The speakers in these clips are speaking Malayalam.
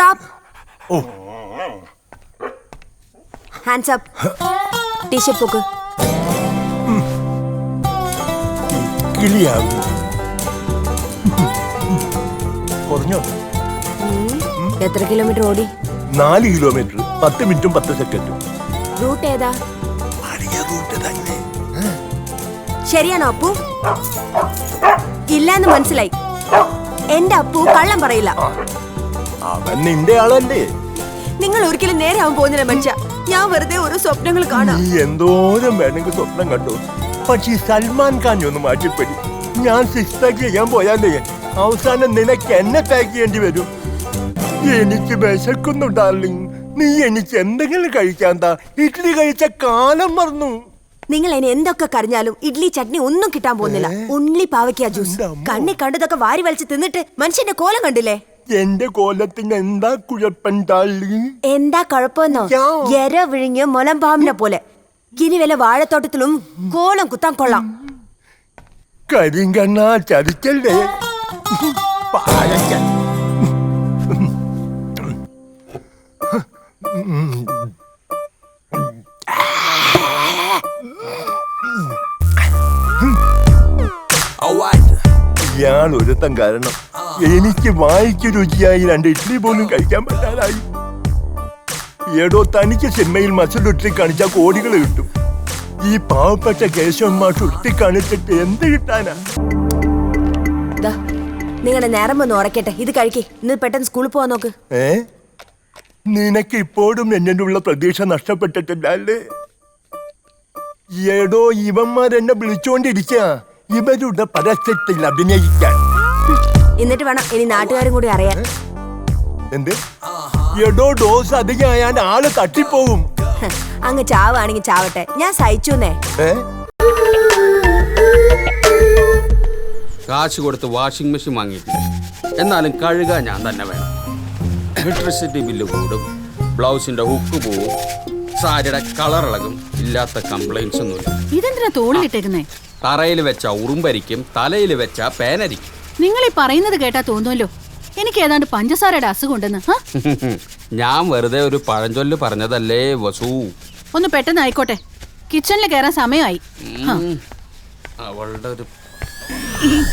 സ്റ്റോപ്പ്. Hands up. ടീഷർട്ട് പൊക്ക്. എത്ര കിലോമീറ്റർ ഓടി? 4 കിലോമീറ്റർ 10 മിനിറ്റും 10 സെക്കൻഡും. റൂട്ട് ഏതാ? ശരിയാണോ അപ്പു? ഇല്ലാന്ന് മനസ്സിലായി. എന്റെ അപ്പു കള്ളം പറയില്ല. അവൻ നിന്റെ ആളല്ലേ? നിങ്ങൾ ഒരിക്കലും നേരെ ആവാൻ പോകുന്നില്ല മനുഷ്യ. ഞാൻ വെറുതെ ഓരോ സ്വപ്നങ്ങൾ കാണാം. നീ എന്തോരം വേണമെങ്കിൽ സ്വപ്നം കണ്ടു. പക്ഷേ സൽമാൻ ഖാൻ ഒന്ന് മാറ്റിപ്പടി. ഞാൻ 6 പാക്ക് ചെയ്യാൻ പോയാലേ അവസാനം നിനക്ക് എന്നെ പാക്ക് ചെയ്യേണ്ടി വരും. എനിക്ക് വിശക്കുന്നു ഡാർലിംഗ്. നീ എനിക്ക് എന്തെങ്കിലും കഴിക്കാൻ താ. ഇഡ്ഡലി കഴിച്ച കാലം മറന്നു. നിങ്ങൾ ഇനി എന്തൊക്കെ കരഞ്ഞാലും ഇഡ്ലി ചട്നി ഒന്നും കിട്ടാൻ പോകുന്നില്ല. ഉള്ളി പാവയ്ക്കാ ജ്യൂസ്. കണ്ണി കണ്ടതൊക്കെ വാരി വലിച്ച് തിന്നിട്ട് മനുഷ്യന്റെ കോലം കണ്ടില്ലേ? എന്റെ കോലത്തിന് എന്താ കുഴപ്പം ഡാർലിംഗ്? എന്താ കുഴപ്പമെന്നോ? എര വിഴിഞ്ഞ് മുലമ്പാമ്പിനെ പോലെ. ഇനി വല്ല വാഴത്തോട്ടത്തിലും കോലം കുത്താൻ കൊള്ളാം. കരിങ്കണ്ണ ചതിക്കല്ലേ? ഇയാൾ ഒരുത്തം കാരണം എനിക്ക് വായിക്ക് രുചിയായി 2 ഇഡ്ഡലി പോലും കഴിക്കാൻ പറ്റാതായി. ഏടോ തനിക്ക് സിനിമയിൽ മസിലുറ്റി കാണിച്ചാൽ കോടികൾ കിട്ടും. ഈ പാവപ്പെട്ട കേശവന്മാർ ഉരുട്ടി കാണിച്ചിട്ട് എന്ത് കിട്ടാനാ? നിങ്ങളുടെ നേരം വന്ന് ഉറക്കട്ടെ. ഇത് കഴിക്കേ. ഇന്ന് പെട്ടെന്ന് സ്കൂളിൽ പോവാൻ നോക്ക്. നിനക്ക് ഇപ്പോഴും എന്നോടുള്ള പ്രതീക്ഷ നഷ്ടപ്പെട്ടിട്ടില്ലേ? ഏടോ ഇവന്മാരെന്നെ വിളിച്ചോണ്ടിരിക്കുക ഇവരുടെ പരസ്യത്തിൽ അഭിനയിക്കാൻ. എന്നിട്ട് വേണം ഇനി നാട്ടുകാരും കൂടി അറിയാൻ. എന്ത്? എടോ ഡോസ് അധികമായാൽ ആള് തട്ടിപ്പോവും. അങ്ങ് ചാവാണെങ്കിൽ ചാവട്ടെ, ഞാൻ സഹിച്ചുന്നേ. കാശ് കൊടുത്ത് വാഷിംഗ് മെഷീൻ വാങ്ങിയിട്ടില്ല, എന്നാലും കഴുകാൻ ഞാൻ തന്നെ വേണം. ഇലക്ട്രിസിറ്റി ബില്ല് കൂടും, ബ്ലൗസിന്റെ ഹുക്ക് പോവും, സാരിയുടെ കളർ ഇളകും. ഇല്ലാത്ത കംപ്ലൈന്റ്സ് ഒന്നുമില്ല. ഇതെന്തിനാ തോളിലിട്ടേക്കുന്നേ? തറയിൽ വെച്ച ഉറുമ്പരിക്കും, തലയിൽ വെച്ച പേനരിക്കും. നിങ്ങൾ ഈ പറയുന്നത് കേട്ടാ തോന്നുമല്ലോ എനിക്ക് ഏതാണ്ട് പഞ്ചസാരയുടെ അസുഖം ഉണ്ടെന്ന്. ഞാൻ വെറുതെ ഒരു പഴഞ്ചൊല്ല് പറഞ്ഞതല്ലേ വസു. ഒന്ന് പെട്ടെന്ന് ആയിക്കോട്ടെ, കിച്ചണിൽ കയറാൻ സമയമായി. അവളുടെ ഒരു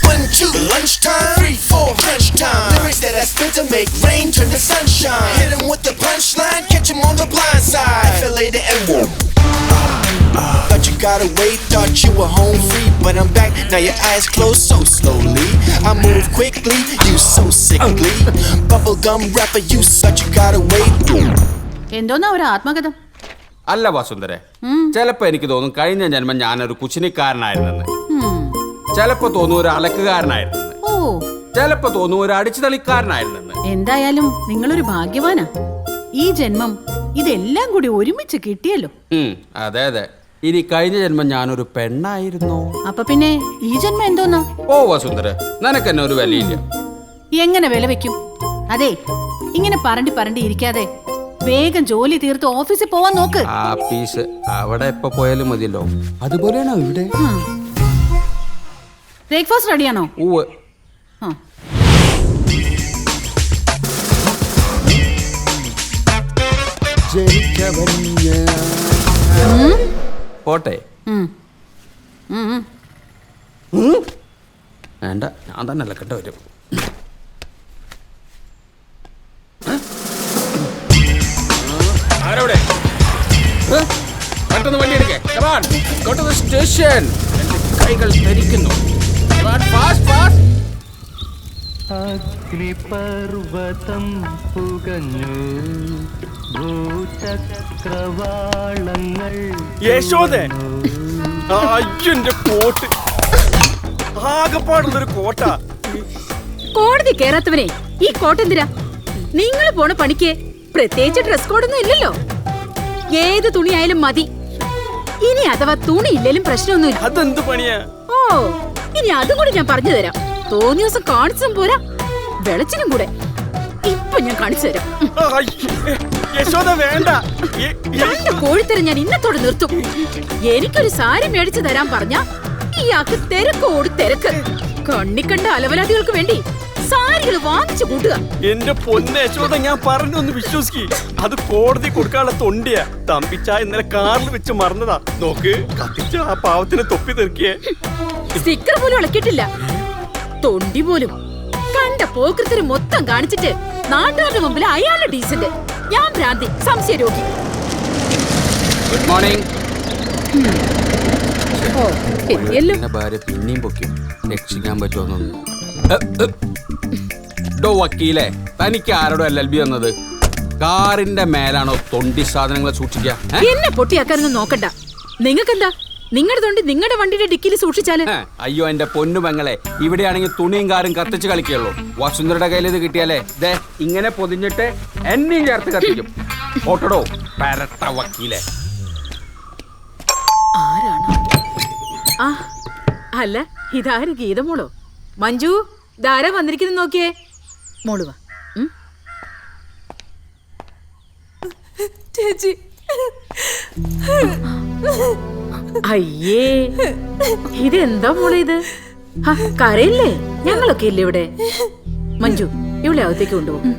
1, 2, lunchtime, 3, 4, crunch time. Lyrics that I spit to make rain turn to sunshine. Hit 'em with the punchline, catch 'em on the blind side. Fillet the N-word. Thought you got away, thought you were home free, but I'm back, now your eyes closed so slowly. I move quickly, you so sickly. Bubblegum rapper, you such you got away. എന്തോന്നാ ഒരു ആത്മകഥം? അല്ല വസുന്ധരെ, ചിലപ്പോ എനിക്ക് തോന്നും കഴിഞ്ഞ ജന്മം ഞാനൊരു കുശിനിക്കാരനായിരുന്നെന്ന്. ചിലപ്പോ തോന്നും ഒരു അലക്കുകാരനായിരുന്നെന്ന്. ചിലപ്പോ തോന്നും ഒരു അടിച്ചു തളിക്കാരനായിരുന്നെന്ന്. എന്തായാലും നിങ്ങളൊരു ഭാഗ്യവാനാ. ഈ ജന്മം ഇതെല്ലാം കൂടി ഒരുമിച്ച് കിട്ടിയല്ലോ. അതെ അതെ. ഇനി കഴിഞ്ഞ ജന്മം ഞാനൊരു പെണ്ണായിരുന്നോ? അപ്പൊ പിന്നെ ഈ ജന്മം എന്തോന്നാ? ഓ വസുന്ധര, നിനക്കെന്നെ ഒരു വിലയില്ല. എങ്ങനെ വില വെക്കും? അതെ, ഇങ്ങനെ പറണ്ടി ഇരിക്കാതെ വേഗം ജോലി തീർത്ത് ഓഫീസിൽ പോവാൻ നോക്ക്. ആഫീസ് അവിടെ എപ്പോ പോയാലും മതിയല്ലോ. അതുപോലെയാണോ ഇവിടെ? ബ്രേക്ക്ഫാസ്റ്റ് റെഡിയാണോ? ഉവ്വ്. പോട്ടെ. വേണ്ട, ഞാൻ തന്നെ അലക്കേണ്ട വരും. ആരോടെ പെട്ടെന്ന് വണ്ടി എടുക്കേ. സ്റ്റേഷൻ. കൈകൾ ധരിക്കുന്നു. അഗ്നിപർവതം പുകഞ്ഞു ഭൂചക്രവാളങ്ങൾ. യശോദേ, അയ്യന്റെ കോട്ട് ആകെപ്പാടുള്ളൊരു കോട്ടാ. കോടതി കേറാത്തവനെ ഈ കോട്ടെന്തിരാ? നിങ്ങൾ പോണ പണിക്ക് പ്രത്യേകിച്ച് ഡ്രസ് കോഡൊന്നും ഇല്ലല്ലോ. ഏത് തുണിയായാലും മതി. ഇനി അഥവാ തുണി ഇല്ലേലും പ്രശ്നമൊന്നുമില്ല. അതെന്ത് പണിയാ? ഓ, ഇനി അതും കൂടി ഞാൻ പറഞ്ഞു തരാം. തോന്നിയ ദിവസം കാണിച്ചും പോരാ, വെളച്ചിനും കൂടെ ഇപ്പൊ ഞാൻ കാണിച്ചു തരാം. യശോദ വേണ്ട. കോഴിത്തരം ഞാൻ ഇന്നത്തോടെ നിർത്തും. എനിക്കൊരു സാരി മേടിച്ചു തരാൻ പറഞ്ഞ ഇയാൾക്ക് തിരക്കോട് തിരക്ക്. കണ്ണിക്കണ്ട അലവലാദികൾക്ക് വേണ്ടി സാരികൾ വാങ്ങിച്ചു കൂട്ടുക. എന്റെ പൊന്നെ യശോദ, ഞാൻ പറഞ്ഞൊന്ന് വിശ്വസിക്ക്. അത് കോടതി കൊടുക്കാനുള്ള തൊണ്ടിയാ. തമ്പിച്ച ഇന്നലെ കാറിൽ വെച്ച് മറന്നതാ. നോക്ക്, കത്തിച്ച ആ പാവത്തിന് തൊപ്പി തെറിക്കിയേ. സ്റ്റിക്കർ പോലും ഇളക്കിയിട്ടില്ല, തൊണ്ടി പോലും. കണ്ട പോക്കൃത്തിന് മൊത്തം കാണിച്ചിട്ട് നാട്ടുകാരുടെ മുമ്പിൽ അയാളുടെ ഡീസന്റ്, ഞാൻ ഭ്രാന്തി, സംശയ രോഗി. Good morning. എത്തിയല്ലോ. ഭാര്യ പിന്നെയും പൊക്കും, രക്ഷിക്കാൻ പറ്റുമെന്നൊന്നും. ഡോ വക്കീലെ, തനിക്ക് ആരോടോ LLB വന്നത്? കാറിന്റെ മേലാണോ തൊണ്ടി സാധനങ്ങളെ സൂക്ഷിക്കുക? എന്നെ പൊട്ടിയാക്കാനൊന്നും നോക്കണ്ട. നിങ്ങൾക്കെന്താ? നിങ്ങളുടെ തൊണ്ടി നിങ്ങളുടെ വണ്ടിയുടെ ഡിക്കിയിൽ സൂക്ഷിച്ചാല്. അയ്യോ എന്റെ പൊന്നു പെങ്ങളെ, ഇവിടെയാണെങ്കിൽ തുണിയും കാറും കത്തിച്ച് കളിക്കുള്ളൂ. വസുന്ധരയുടെ കയ്യിൽ ഇത് കിട്ടിയാലേ ദേ ഇങ്ങനെ പൊതിഞ്ഞിട്ട് എന്നെയും ചേർത്ത് കത്തിക്കും. ഓട്ടടോ പരട്ട വക്കീലെ. ആരാണ്? ആ അല്ല, ഇതാര്? ഗീതമോളോ? മഞ്ജു, ഇതാരാ വന്നിരിക്കുന്നു നോക്കിയേ. മോളുവാ. ചേച്ചി, അയ്യേ, ഇതെന്താ മോളെ ഇത്? കരയില്ലേ? ഞങ്ങളൊക്കെ ഇല്ലേ ഇവിടെ. മഞ്ജു, ഇവിടെ അകത്തേക്ക് കൊണ്ടുപോകും.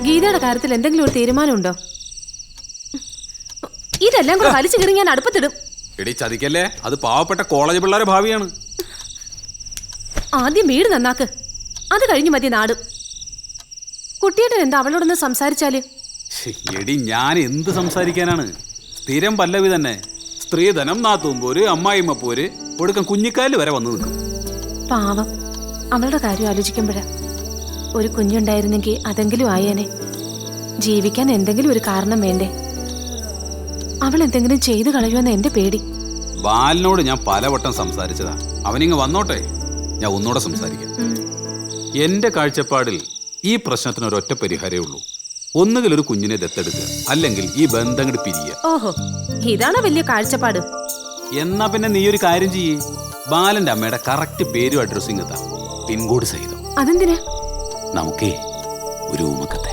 ഗീതയുടെ കാര്യത്തിൽ എന്തെങ്കിലും ഒരു തീരുമാനമുണ്ടോ? ഇതെല്ലാം കൂടെ വലിച്ചു കയറി ഞാൻ അടുപ്പത്തിടും. എടി ചതിക്കല്ലേ, അത് പാവപ്പെട്ട കോളേജ് പിള്ളേരെ ഭാവിയാണ്. ആദ്യം വീട് നന്നാക്ക്, അത് കഴിഞ്ഞു മതി നാട്. കുട്ടിയേട്ടൻ എന്താ അവളോടൊന്ന് സംസാരിച്ചാല്? എടി ഞാൻ എന്ത് സംസാരിക്കാനാണ്? സ്ഥിരം പല്ലവി തന്നെ. സ്ത്രീധനം, നാത്തൂമ്പോര്, അമ്മായിമ്മ പോര്, ഒടുക്കം കുഞ്ഞിക്കാല് വരെ വന്നു നിൽക്കും. പാവം, അവളുടെ കാര്യം ആലോചിക്കുമ്പോഴാ. ഒരു കുഞ്ഞുണ്ടായിരുന്നെങ്കിൽ അതെങ്കിലും ആയേനെ. ജീവിക്കാൻ എന്തെങ്കിലും ഒരു കാരണം വേണ്ടേ? അവൾ എന്തെങ്കിലും ചെയ്തു കളയുമെന്ന് എന്റെ പേടി. ബാലിനോട് ഞാൻ പലവട്ടം സംസാരിച്ചതാ. അവനിങ്ങ് വന്നോട്ടെ, ഞാൻ ഒന്നുകൂടെ സംസാരിക്കാം. എന്റെ കാഴ്ചപ്പാടിൽ ഈ പ്രശ്നത്തിന് ഒരൊറ്റ പരിഹാരമേ ഉള്ളൂ. ഒന്നുകിൽ ഒരു കുഞ്ഞിനെ ദത്തെടുക്കുക, അല്ലെങ്കിൽ ഈ ബന്ധം അങ്ങോട്ട് പിരിയുക. ഓഹോ, ഇതാണോ വലിയ കാഴ്ചപ്പാട്? എന്നാ പിന്നെ നീ ഒരു കാര്യം ചെയ്യേ, ബാലന്റെ അമ്മയുടെ കറക്റ്റ് പേരും അഡ്രസ്സും എത്താം, പിൻകോഡ് സഹിതം. അതെന്തിനാ? നമുക്കേ ഒരു ഊമക്കത്തെ.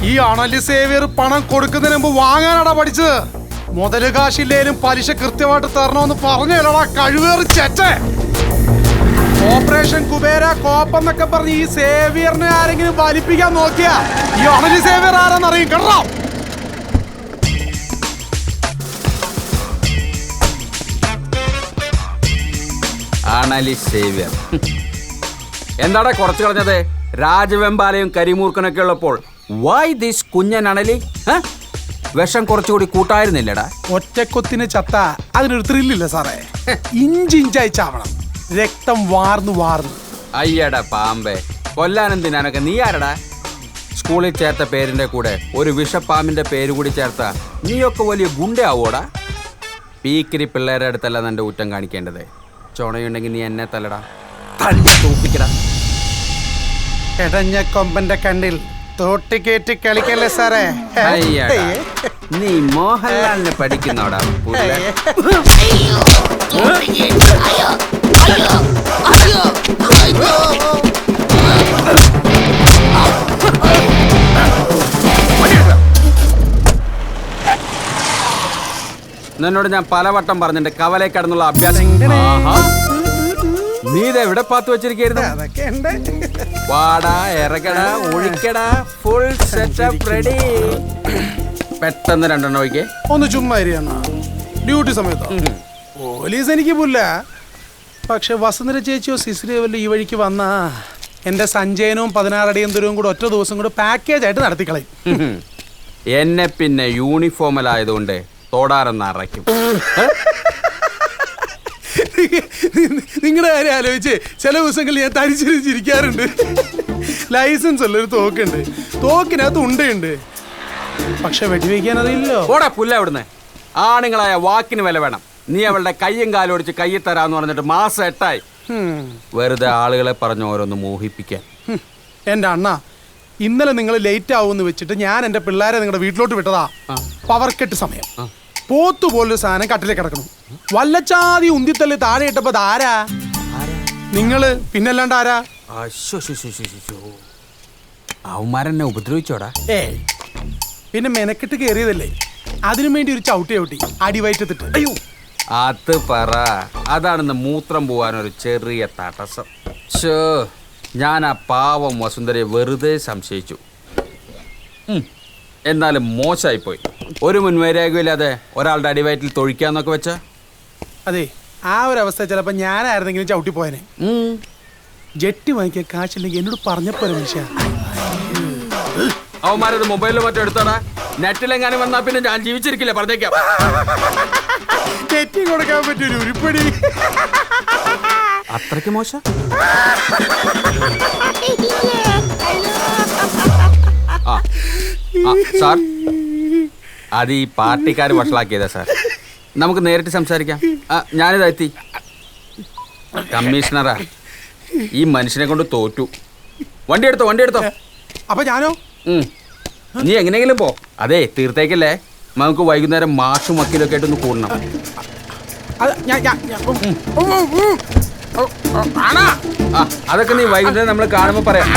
ഈ അണലി സേവിയർ പണം കൊടുക്കുന്നതിന് മുമ്പ് വാങ്ങാനാടാ പഠിച്ചത്. മുതല് കാശില്ലേലും പലിശ കൃത്യമായിട്ട് തരണമെന്ന് പറഞ്ഞല്ലടാ കഴിവേറി ചേച്ചേ. ഓപ്പറേഷൻ കുബേര കോപ്പെന്നൊക്കെ പറഞ്ഞ് ഈ സേവിയറിനെ ആരെങ്കിലും വലിപ്പിക്കാൻ നോക്കിയാ ഈ അണലി സേവിയർ ആരാന്നറിയും കേട്ടോ. അണലി സേവ്യർ എന്താടാ കുറച്ച് കളഞ്ഞത്? രാജവെമ്പാലയും കരിമൂർക്കനൊക്കെ ഉള്ളപ്പോൾ വൈ ദിസ് കുഞ്ഞൻ അണലി? വിഷം കുറച്ചുകൂടി കൂട്ടായിരുന്നില്ലടാ. ഒറ്റക്കൊത്തിന് ചത്ത അതിനൊരു ത്രില്ലില്ല സാറേ. ഇഞ്ചിഞ്ചായി ചാവണം, രക്തം വാർന്നു വാർന്നു. അയ്യടാ പാമ്പേ, കൊല്ലാനും തിന്നാനൊക്കെ നീ ആരടാ? സ്കൂളിൽ ചേർത്ത പേരിന്റെ കൂടെ ഒരു വിഷപ്പാമ്പിന്റെ പേര് കൂടി ചേർത്ത നീയൊക്കെ വലിയ ഗുണ്ടയാവോടാ? പീക്കിരി പിള്ളേരുടെ അടുത്തല്ല നിന്റെ ഊറ്റം കാണിക്കേണ്ടത്. ചുണയുണ്ടെങ്കിൽ നീ എന്നെ തല്ലടാ, തല്ലി തൂപ്പിക്കടാ. എടഞ്ഞ കൊമ്പന്റെ കണ്ണിൽ തോട്ടിക്കേറ്റി കളിക്കല്ലേ സാറേ. അയ്യടാ, നീ മോഹൻലാലിനെ പഠിക്കുന്നോടാ പുള്ള. നിന്നോട് ഞാൻ പലവട്ടം പറഞ്ഞിട്ട് കവലേ കടന്നുള്ള അഭ്യാസം. നീ ഇത് എവിടെ പാത്ത് വെച്ചിരിക്കുന്നു? വാടാ, ഇറങ്ങടാ, ഒഴിക്കടാ, ഫുൾ സെറ്റപ്പ് റെഡി. പെട്ടെന്ന് രണ്ടെണ്ണം ഒഴിക്കേ. ഒന്ന് ചുമ്മാ ഡ്യൂട്ടി സമയത്തോ? പോലീസ് എനിക്ക് പുല്ല. പക്ഷെ വസുന്ധര ചേച്ചിയോ സിസിലിയോ വല്ല ഈ വഴിക്ക് വന്നാ എന്റെ സഞ്ചയനവും 16 അടിയന്തരവും കൂടെ ഒറ്റ ദിവസം കൂടെ പാക്കേജ് ആയിട്ട് നടത്തിക്കളയും. എന്നെ പിന്നെ യൂണിഫോമിലായതുകൊണ്ട് തോടാറെന്ന് അറയ്ക്കും. നിങ്ങളുടെ കാര്യം ആലോചിച്ച് ചില ദിവസങ്ങളിൽ ഞാൻ തരിച്ചിരിക്കാറുണ്ട്. ലൈസൻസ് ഉള്ള ഒരു തോക്കുണ്ട്, തോക്കിനകത്ത് ഉണ്ടയുണ്ട്, പക്ഷെ വെടിവെക്കാൻ അതില്ലോ. ഓടാ പുല്ല അവിടുന്ന്. ആണുങ്ങളായ വാക്കിന് വില വേണം. നീ അവളുടെ കയ്യും കാലും ഒടിച്ച് കയ്യിൽ തരാന്ന് പറഞ്ഞിട്ട് മാസം 8 വെറുതെ ആളുകളെ പറഞ്ഞ് ഓരോന്ന് മോഹിപ്പിക്കാൻ. എന്റെ അണ്ണ, ഇന്നലെ നിങ്ങൾ ലേറ്റ് ആവുമെന്ന് വെച്ചിട്ട് ഞാൻ എന്റെ പിള്ളേരെ നിങ്ങളുടെ വീട്ടിലോട്ട് വിട്ടതാ. പവർ കെട്ട് സമയം പോത്തു പോലൊരു സാധനം കട്ടിലേക്ക് കിടക്കണം. വല്ലച്ചാതി ഉന്തിത്തള്ളി താഴെ ഇട്ടപ്പോ ആരാ? നിങ്ങള്. പിന്നല്ലാണ്ട് ആരാ? അവന്മാരെന്നെ ഉപദ്രവിച്ചോടാ? ഏയ്, പിന്നെ മെനക്കെട്ട് കയറിയതല്ലേ, അതിനു വേണ്ടി ഒരു ചവിട്ടി അടിവയറ്റത്തിട്ട്. അയ്യോ, അത് പറ. അതാണെന്ന് മൂത്രം പോവാനൊരു ചെറിയ തടസ്സം. ഞാൻ ആ പാവം വസുന്ധരയെ വെറുതെ സംശയിച്ചു. എന്നാലും മോശമായിപ്പോയി. ഒരു മുൻവൈരാഗ്യമില്ലാതെ ഒരാളുടെ അടിവയറ്റിൽ തൊഴിക്കാന്നൊക്കെ വെച്ച. അതെ, ആ ഒരു അവസ്ഥ ചിലപ്പോ ഞാനായിരുന്നെങ്കിലും ചവിട്ടി പോയനെ. ജെട്ടി വാങ്ങിക്കാൻ കാശില്ലെങ്കിൽ എന്നോട് പറഞ്ഞപ്പോലെ മനുഷ്യ. അവന്മാരത് മൊബൈലിൽ മറ്റോ എടുത്തോടാ. നെറ്റിലെങ്ങാനും വന്നാ പിന്നെ ഞാൻ ജീവിച്ചിരിക്കില്ല, പറഞ്ഞേക്കാം. നെറ്റി കൊടുക്കാൻ പറ്റൊരു ഉരുപ്പടി. അത്രയ്ക്ക് മോശം? സാർ, അത് ഈ പാർട്ടിക്കാർ വഷളാക്കിയതാ സാർ. നമുക്ക് നേരിട്ട് സംസാരിക്കാം. ഞാനിതെത്തി. കമ്മീഷണറാ, ഈ മനുഷ്യനെ കൊണ്ട് തോറ്റു. വണ്ടി എടുത്തോ. അപ്പൊ ഞാനോ? നീ എങ്ങനെയെങ്കിലും പോ. അതെ, തീർത്തേക്കല്ലേ. നമുക്ക് വൈകുന്നേരം മാഷും വക്കീലൊക്കെ ആയിട്ടൊന്ന് കൂടണം. അതൊക്കെ നീ വൈകുന്നേരം നമ്മൾ കാണുമ്പോ പറയാം.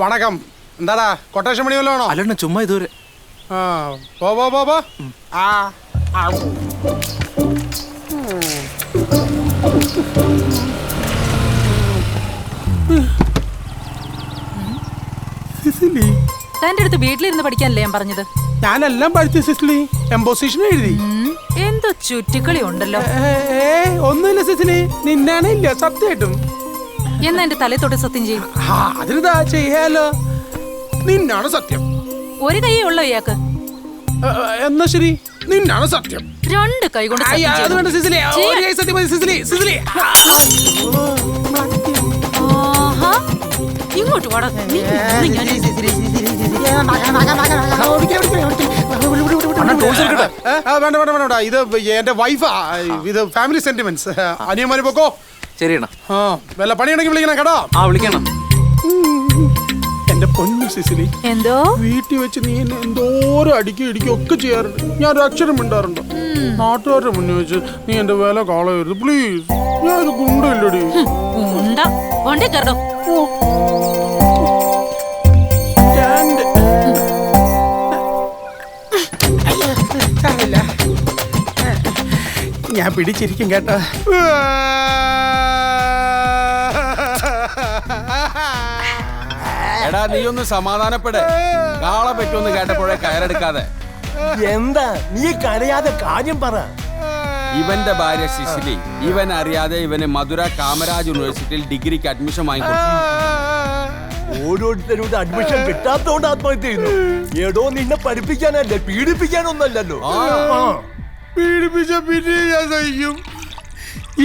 വണക്കം. എന്താടാ, കൊട്ടേഷൻ പണി വല്ലതാണോ? അല്ലണ്ണ, ചുമ്മാ ഇതുവരെ. പോ. തന്റെ അടുത്ത് വീട്ടിലിരുന്ന് പഠിക്കാനല്ലേ ഞാൻ പറഞ്ഞത്? ഞാനെല്ലാം പഠിച്ചു സിസിലി. എംപോസിഷൻ എഴുതി. എന്തോ ചുറ്റിക്കളി ഉണ്ടല്ലോ. ഒന്നുമില്ല സിസിലി, നിന്നാണ് ഇല്ല സത്യമായിട്ടും. എന്നാ എന്റെ തലേ തൊട്ട് സത്യം ചെയ്യും. അതിനെന്താ ചെയ്യാലോ, നിന്നാണ് സത്യം. ഒരു കൈയേ ഉള്ളോ ഇയാൾക്ക്? എന്നാ ശരി, നിന്നാണ് സത്യം. രണ്ട് കൈ കൊണ്ട് അത് വേണ്ട സിസിലി, ഒരു കൈ സത്യം മതി സിസിലി. ഇങ്ങോട്ട് വാടാ. വേണ്ട, ഇത് എന്റെ വൈഫാ. ഇത് ഫാമിലി സെന്റിമെന്റ്സ്. അനിയന്മാര് പോക്കോ. ശരിയണ്ണ. വല്ല പണിയുണ്ടെങ്കിൽ വിളിക്കണം കേട്ടോ. വിളിക്കണം. എന്റെ പൊന്നു സിസിലി, എന്തോ വീട്ടിൽ വെച്ച് നീ എന്നെ എന്തോരം അടിക്കും ഒക്കെ ചെയ്യാറുണ്ട്. ഞാൻ ഒരു അക്ഷരം മിണ്ടാറുണ്ട്. നാട്ടുകാരുടെ മുന്നിൽ വെച്ച് നീ എന്റെ വില കളയരുത് പ്ലീസ്. ഞാനൊരു ഗുണ്ടല്ലടി. ഞാൻ പിടിച്ചിരിക്കും കേട്ടോ. എടാ, നീ ഒന്ന് സമാധാനപ്പെടേ. കാളെ പറ്റുമെന്ന് കേട്ടപ്പോഴേ കയറെടുക്കാതെ. എന്താ നീ കരയാതെ കാര്യം പറ. ഇവന്റെ ഭാര്യ സിസിലി ഇവൻ അറിയാതെ ഇവന് മധുര കാമരാജ് യൂണിവേഴ്സിറ്റിയിൽ ഡിഗ്രിക്ക് അഡ്മിഷൻ വാങ്ങിക്കൊടുത്തു. ഓരോരുത്തരുടെ അഡ്മിഷൻ കിട്ടാത്തോണ്ട് ആത്മഹത്യ ചെയ്യുന്നു. ഏടോ, നിന്നെ പഠിപ്പിക്കാനല്ലേ, പീഡിപ്പിക്കാനൊന്നല്ലല്ലോ. പീഡിപ്പിച്ച പിന്നെ ഞാൻ സഹിക്കും.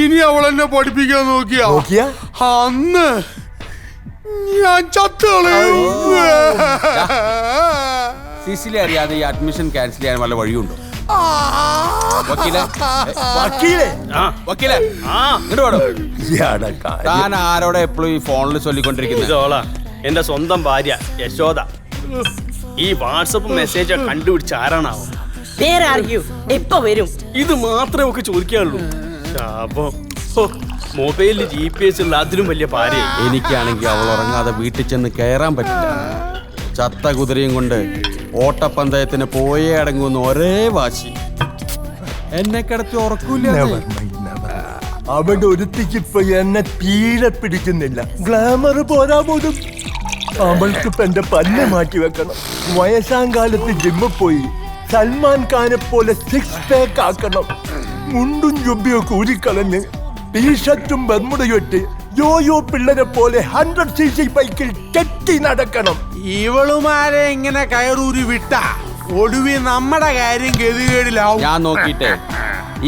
ഇനി അവൾ എന്നെ പഠിപ്പിക്കാൻ നോക്കിയാ അന്ന് ഞാൻ ചത്തുകളയും. സിസിലി അറിയാതെ ഈ അഡ്മിഷൻ ക്യാൻസൽ ചെയ്യാൻ വല്ല വഴിയുണ്ടോ? താൻ ആരോടെ എപ്പോഴും ഈ ഫോണിൽ ചൊല്ലിക്കൊണ്ടിരിക്കുന്നത്? എന്റെ സ്വന്തം ഭാര്യ യശോദ. ഈ വാട്സപ്പ് മെസ്സേജ് കണ്ടുപിടിച്ച ആരാണാവോ? എപ്പോ വരും? ഇത് മാത്രമേ ഒക്കെ ചോദിക്കാനുള്ളൂ. മൊബൈലിൽ GPS ഉള്ള അതിലും വലിയ ഭാര്യ. എനിക്കാണെങ്കിൽ അവൾ ഉറങ്ങാതെ വീട്ടിൽ ചെന്ന് കയറാൻ പറ്റില്ല. ചത്ത കുതിരയും കൊണ്ട് ഓട്ടപ്പന്തയത്തിന് പോയേ അടങ്ങുന്ന ഒരേ വാശി. എന്നെ കിടത്തി ഉറക്കൂല. അവിടെ ഒരുത്തിക്കിപ്പോ എന്നെ തീരെ പിടിക്കുന്നില്ല. ഗ്ലാമർ പോരാ പോലും. അവൾക്കിപ്പോ എന്റെ പല്ല് മാറ്റി വെക്കണം. വയസ്സാം കാലത്ത് ജിമ്മിൽ പോയി സൽമാൻ ഖാനെ പോലെ 6 പാക്ക് ആക്കണം. മുണ്ടും ജുബിയൊക്കെ ഊരിക്കളഞ്ഞ് ടീഷർട്ടും ബർമുടയും ഇട്ട് യോയോ പിള്ളേരെ പോലെ 100cc ബൈക്കിൽ കെട്ടി നടക്കണം. ഇവളുമാരെ ഇങ്ങനെ കയറൂരി വിട്ട ഒടുവി നമ്മുടെ കാര്യം ഗതികേടിലാവും. ഞാൻ നോക്കിട്ടെ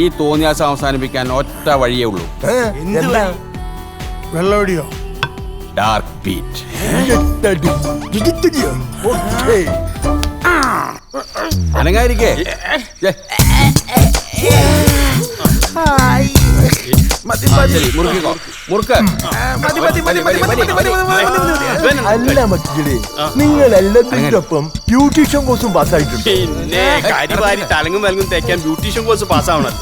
ഈ തോന്നിയാസം അവസാനിപ്പിക്കാൻ ഒറ്റ വഴിയേ ഉള്ളൂ. വെള്ളോടിയോ? Dark beat. അനങ്ങായിരിക്കേ. ശരി, മുറുക്കിക്കോ. മുറുക്ക്. അല്ല മക്കളെ, നിങ്ങൾ എല്ലാത്തിനൊപ്പം ബ്യൂട്ടീഷ്യൻ കോഴ്സും പാസ്സായിട്ടുണ്ട്. പിന്നെ കരിവാരി തലങ്ങും വലങ്ങും തേക്കാൻ ബ്യൂട്ടീഷ്യൻ കോഴ്സ് പാസ്സാവണം.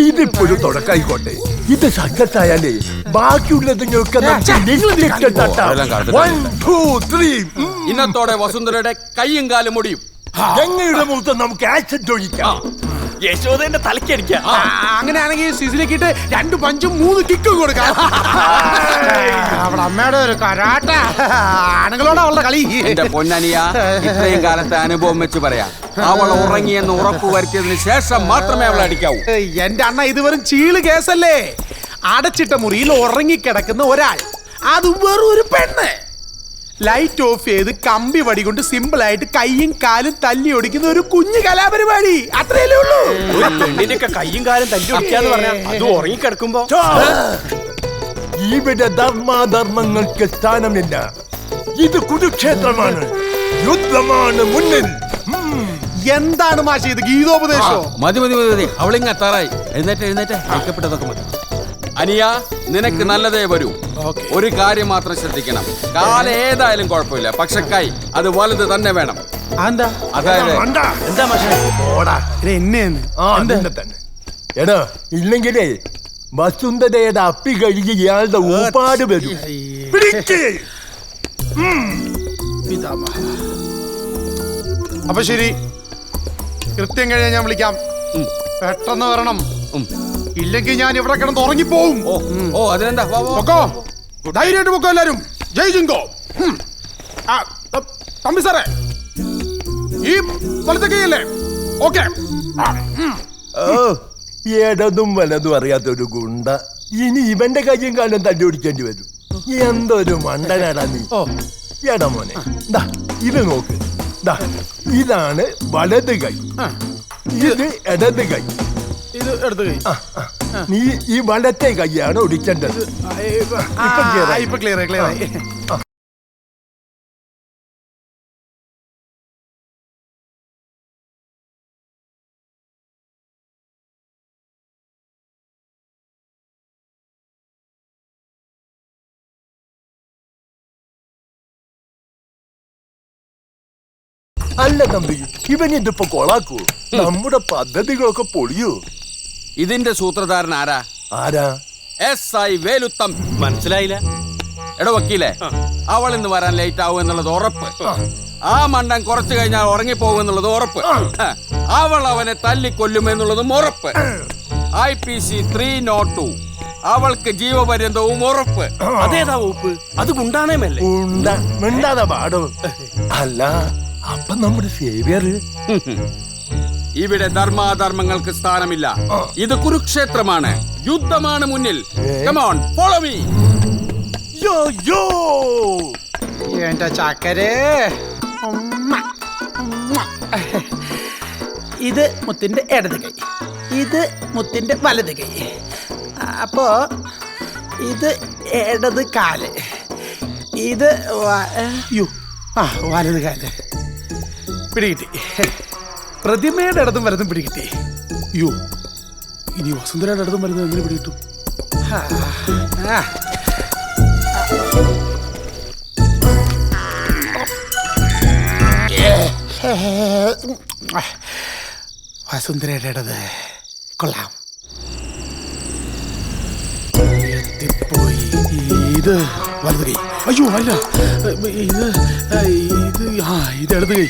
ഇതിപ്പോഴും തുടക്കായിക്കോട്ടെ. ഇത് സക്സസ് ആയാലേ ബാക്കിയുള്ളതിനൊക്കെ ഇന്നത്തോടെ വസുന്ധരയുടെ കയ്യും കാലും മുടിയും. ഞങ്ങളുടെ മുഖത്ത് നമുക്ക് ആക്സിഡന്റ് ഒഴിക്കാം. യശോദന്റെ തലക്കടിക്കാം. അങ്ങനെയാണെങ്കിൽ സിസിലേക്കിട്ട് 2 പഞ്ചും 3 കിക്കും കൊടുക്കാം. അവിടെ അമ്മയുടെ ഒരു കരാട്ട ആണുങ്ങളോട് അവളുടെ കളി. എന്റെ പൊന്നനിയ, ഇത്രയും കാലത്തെ അനുഭവം വെച്ച് പറയാം, അവൾ ഉറങ്ങിയെന്ന് ഉറപ്പ് വരുത്തിയതിന് ശേഷം മാത്രമേ അവളെ അടിക്കാവൂ. എന്റെ അണ്ണ ഇത് വെറും ചീള് കേസല്ലേ. അടച്ചിട്ട മുറിയിൽ ഉറങ്ങിക്കിടക്കുന്ന ഒരാൾ, അതും വെറും ഒരു പെണ്ണ്, ലൈറ്റ് ഓഫ് ചെയ്ത് കമ്പി വടി കൊണ്ട് സിമ്പിൾ ആയിട്ട് കൈയും കാലും തല്ലി ഒടിക്കുന്ന ഒരു കുഞ്ഞു കലാപരിപാടി. അത്രയല്ലേ ഉള്ളൂ. ഒരു പെണ്ണിന്റെ കൈയും കാലും തല്ലി ഒടിക്കാന്ന് പറഞ്ഞാൽ അത് ഉറങ്ങിക്കിടക്കുമ്പോ ഇവിടെ ധർമാധർമ്മങ്ങൾക്ക് സ്ഥാനമില്ല. ഇത് കുരുക്ഷേത്രമാണ്, യുദ്ധമാണ് മുന്നിൽ. എന്താണ് മാഷി ഇത്, ഗീതോപദേശോ? മതി മതി മതി മതി, അവളിങ്ങ എത്താറായി. എഴുന്നേറ്റ് എഴുന്നേറ്റ്, അയക്കപ്പെട്ടതൊക്കെ മതി. അനിയ, നിനക്ക് നല്ലതേ വരൂ. ഒരു കാര്യം മാത്രം ശ്രദ്ധിക്കണം, കാല ഏതായാലും കുഴപ്പമില്ല, പക്ഷെ കൈ അത് വലുത് തന്നെ വേണം. അതായത് എടാ, ഇല്ലെങ്കിലേ വസുന്ധരയുടെ അപ്പി കഴുകി ഇയാളുടെ ഊപ്പാട് വരും. അപ്പൊ ശരി, കൃത്യം കഴിഞ്ഞാൽ ഞാൻ വിളിക്കാം. പെട്ടെന്ന് വരണം, ഇല്ലെങ്കിൽ ഞാൻ ഇവിടെ കിടന്ന് ഉറങ്ങിപ്പോവും. ഓ അതിനെന്താ, പൊക്കോ, ധൈര്യമായിട്ട് പൊക്കോ എല്ലാരും. ജയ് ജിങ്കോ. തമ്പി സാറേ, ഈ വലത്തെ കൈയല്ലേ? ഓക്കെ. ഇടതും വലതും അറിയാത്തൊരു ഗുണ്ട ഇനി ഇവന്റെ കയ്യും കാലം തല്ലി ഓടിക്കേണ്ടി വരും. എന്തൊരു മണ്ടനാടാ നീ. എടാ മോനെ, ദാ ഇത് നോക്ക്. ദാ ഇതാണ് വലത് കൈ, ഇത് ഇടത് കൈ. ഇത് എടുത്ത് കൈ. നീ ഈ വലത്തെ കൈയാണ് ഒടിക്കേണ്ടത്. ഇപ്പൊ ക്ലിയർ ആയി. അല്ല തമ്പി, ഇവനിതിപ്പോ കൊളാക്കൂ. നമ്മുടെ പദ്ധതികളൊക്കെ പൊളിയൂ. ഇതിന്റെ സൂത്രധാരൻ ആരാ? ആരാ? SI വേലുത്തം. മനസ്സിലായില്ല. എടോ വക്കീലേ, അവൾ ഇന്ന് വരാൻ ലേറ്റ് ആവും എന്നുള്ളത് ഉറപ്പ്. ആ മണ്ടൻ കുറച്ചു കഴിഞ്ഞാൽ ഉറങ്ങിപ്പോകും എന്നുള്ളത് ഉറപ്പ്. അവൾ അവനെ തല്ലിക്കൊല്ലുമെന്നുള്ളതും ഉറപ്പ്. IPC 302 അവൾക്ക് ജീവപര്യന്തവും ഉറപ്പ്. അതേതാ വകുപ്പ്? അത് ഗുണ്ടാണേമല്ലേ? മിണ്ടാതെ പാടോ. അല്ല, അപ്പൊ നമ്മുടെ സേവിയർ. ഇവിടെ ധർമാധർമ്മങ്ങൾക്ക് സ്ഥാനമില്ല. ഇത് കുരുക്ഷേത്രമാണ്, യുദ്ധമാണ് മുന്നിൽ. Come on, follow me. എന്റെ ചക്കരേ. ഇത് മുത്തിന്റെ ഇടത് കൈ, ഇത് മുത്തിന്റെ വലത് കൈ. അപ്പോ ഇത് ഇടത് കാല്, ഇത് വലത് കാല്. പിടികിട്ടി. പ്രതിമയുടെ ഇടതും വലതും പിടികിട്ടി. ഇനി വസുന്ധരയുടെ ഇടതും വലതും എങ്ങനെ പിടികിട്ടും? വസുന്ധരയുടെ ഇടത് കൊള്ളാം. എത്തിപ്പോയി. ഇത് വലത് കൈ. അയ്യോ അല്ല, ഇത് ഇടത് കൈ.